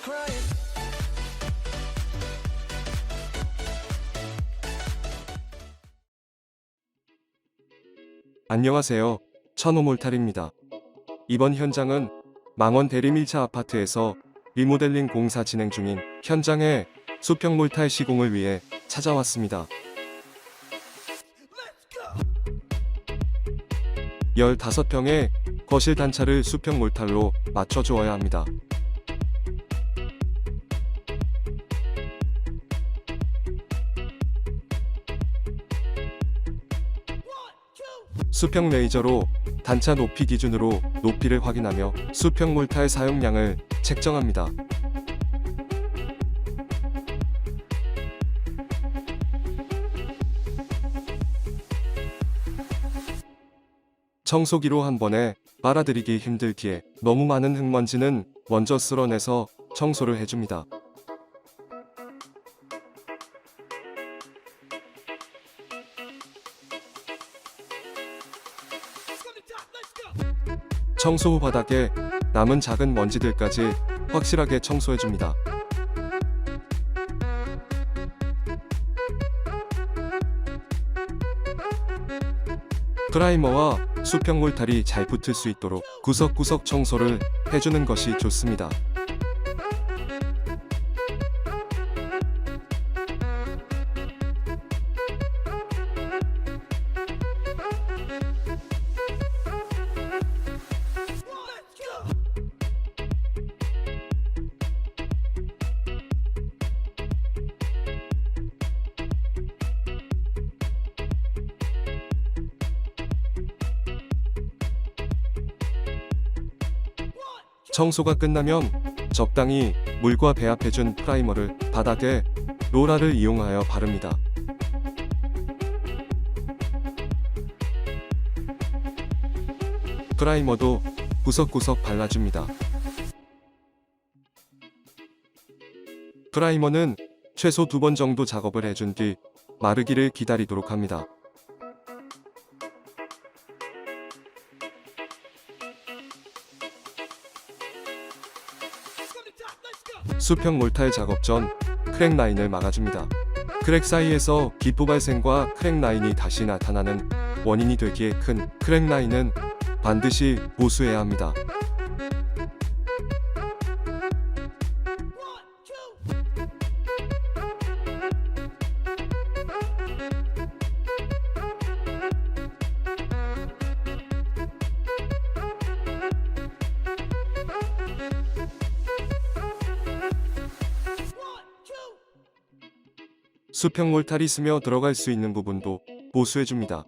crying. 안녕하세요. 천호몰탈입니다. 이번 현장은 망원 대림 1차 아파트에서 리모델링 공사 진행 중인 현장에 수평 몰탈 시공을 위해 찾아왔습니다. 15평의 거실 단차를 수평 몰탈로 맞춰주어야 합니다. 수평 레이저로 단차 높이 기준으로 높이를 확인하며 수평 몰탈 사용량을 책정합니다. 청소기로 한 번에 빨아들이기 힘들기에 너무 많은 흙먼지는 먼저 쓸어내서 청소를 해줍니다. 청소 후 바닥에 남은 작은 먼지들까지 확실하게 청소해줍니다. 프라이머와 수평 몰탈이 잘 붙을 수 있도록 구석구석 청소를 해주는 것이 좋습니다. 청소가 끝나면 적당히 물과 배합해준 프라이머를 바닥에 롤러를 이용하여 바릅니다. 프라이머도 구석구석 발라줍니다. 프라이머는 최소 2번 정도 작업을 해준 뒤 마르기를 기다리도록 합니다. 수평 몰탈 작업 전 크랙 라인을 막아줍니다. 크랙 사이에서 기포 발생과 크랙 라인이 다시 나타나는 원인이 되기에 큰 크랙 라인은 반드시 보수해야 합니다. 수평 몰탈이 스며 들어갈 수 있는 부분도 보수해줍니다.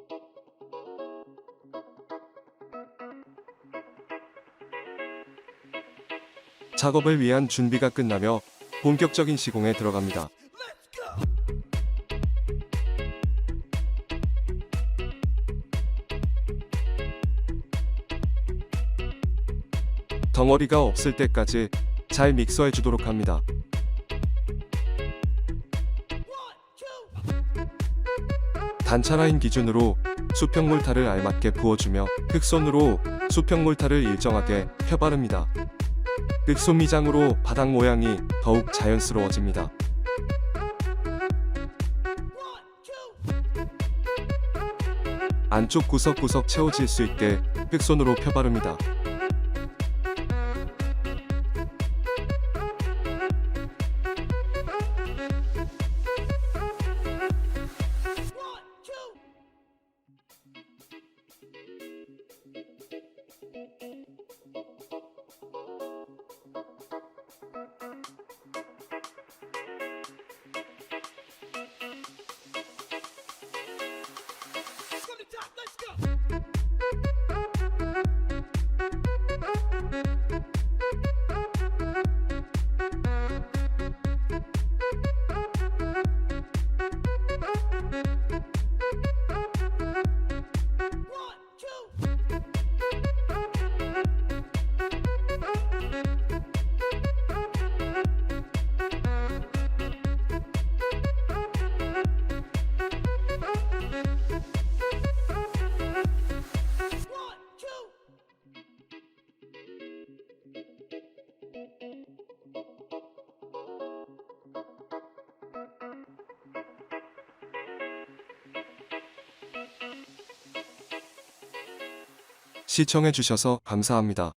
작업을 위한 준비가 끝나며 본격적인 시공에 들어갑니다. 덩어리가 없을 때까지 잘 믹서해주도록 합니다. 단차 라인 기준으로 수평 몰탈을 알맞게 부어주며 흑손으로 수평 몰탈을 일정하게 펴바릅니다. 흑손 미장으로 바닥 모양이 더욱 자연스러워집니다. 안쪽 구석구석 채워질 수 있게 흑손으로 펴바릅니다. 시청해주셔서 감사합니다.